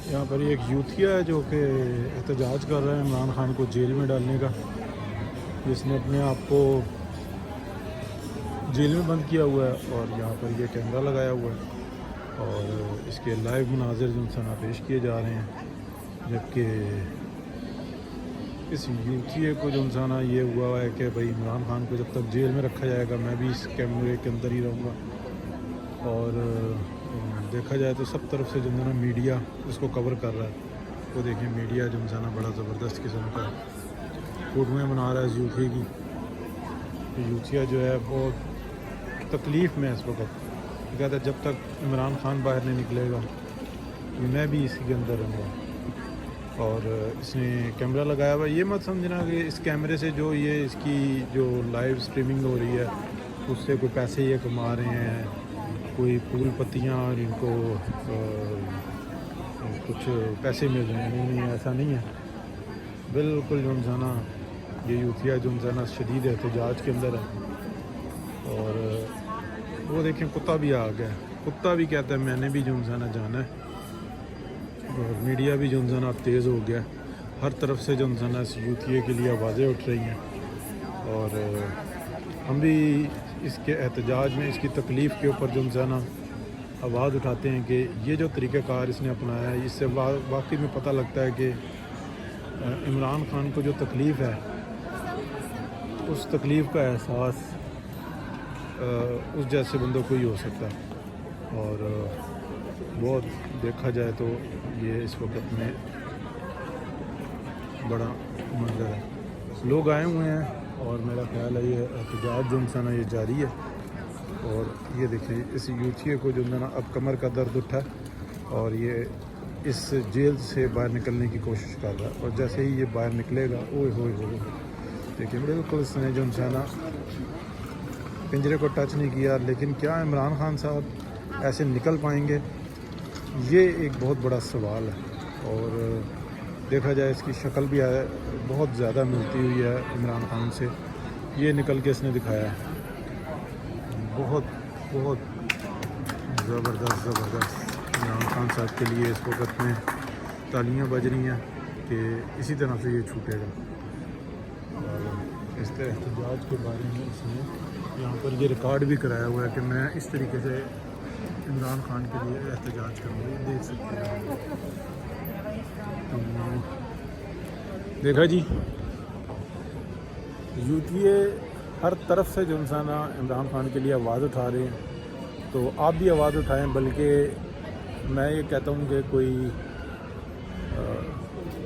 यहाँ पर एक यूथिया है जो कि एहतजाज कर रहा है इमरान खान को जेल में डालने का, जिसने अपने आप को जेल में बंद किया हुआ है और यहाँ पर ये कैमरा लगाया हुआ है और इसके लाइव मुनाज़िर जो सना पेश किए जा रहे हैं। जबकि इस यूथिया को जो इंसाना ये हुआ है कि भाई इमरान खान को जब तक जेल में रखा जाएगा मैं भी इस कैमरे के अंदर ही रहूँगा। और देखा जाए तो सब तरफ से जो है ना मीडिया इसको कवर कर रहा है। वो देखिए मीडिया जो इंसाना बड़ा ज़बरदस्त किस्म का फोटोएँ बना रहा है इस यूथिया की। यूथिया जो है बहुत तकलीफ़ में है इस वक्त। कहता है जब तक इमरान खान बाहर नहीं निकलेगा मैं भी इसी के अंदर रहूँगा। और इसने कैमरा लगाया हुआ, ये मत समझना कि इस कैमरे से जो ये इसकी जो लाइव स्ट्रीमिंग हो रही है उससे कोई पैसे ये कमा रहे हैं, कोई फूल पत्तियाँ और इनको कुछ पैसे मिल रहे हैं। नहीं, ऐसा नहीं है। बिल्कुल जो इंसाना ये यूथिया जो इंसाना शदीद एहतजाज के अंदर है। और वो देखें कुत्ता भी आ गया, कुत्ता भी कहता है मैंने भी जो इंसाना जाना है। और मीडिया भी जो इंसाना तेज़ हो गया, हर तरफ से जो इंसाना इस यूथिया के लिए आवाज़ें उठ रही हैं। और हम भी इसके एहतजाज में इसकी तकलीफ़ के ऊपर जो इंसाना आवाज़ उठाते हैं कि ये जो तरीक़ाकार इसने अपनाया है इससे वाकई में पता लगता है कि इमरान खान को जो तकलीफ़ है उस तकलीफ़ का एहसास उस जैसे बंदों को ही हो सकता है। और बहुत देखा जाए तो ये इस वक्त में बड़ा मंजर है। लोग आए हुए हैं और मेरा ख्याल है ये एहतजाज जो इंसान ये जारी है। और ये देखिए इस यूथिया को जो है ना अब कमर का दर्द उठा और ये इस जेल से बाहर निकलने की कोशिश कर रहा है। और जैसे ही ये बाहर निकलेगा ओए होए होए देखिए बिल्कुल इसने जो इंसान पिंजरे को टच नहीं किया। लेकिन क्या इमरान खान साहब ऐसे निकल पाएंगे, ये एक बहुत बड़ा सवाल है। और देखा जाए इसकी शक्ल भी बहुत ज़्यादा मिलती हुई है इमरान खान से। ये निकल के इसने दिखाया है। बहुत बहुत ज़बरदस्त इमरान खान साहब के लिए इस वक्त में तालियां बज रही हैं कि इसी तरह से ये छूटेगा। और इस तरह एहतजाज के बारे में इसने यहाँ पर ये रिकॉर्ड भी कराया हुआ है कि मैं इस तरीके से इमरान खान के लिए एहतजाज करूँगा। देख सकते हैं तो देखा जी यूथिया हर तरफ से जो इंसान इमरान खान के लिए आवाज़ उठा रहे हैं। तो आप भी आवाज़ उठाएं। बल्कि मैं ये कहता हूँ कि कोई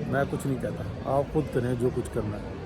मैं कुछ नहीं कहता, आप खुद करें जो कुछ करना है।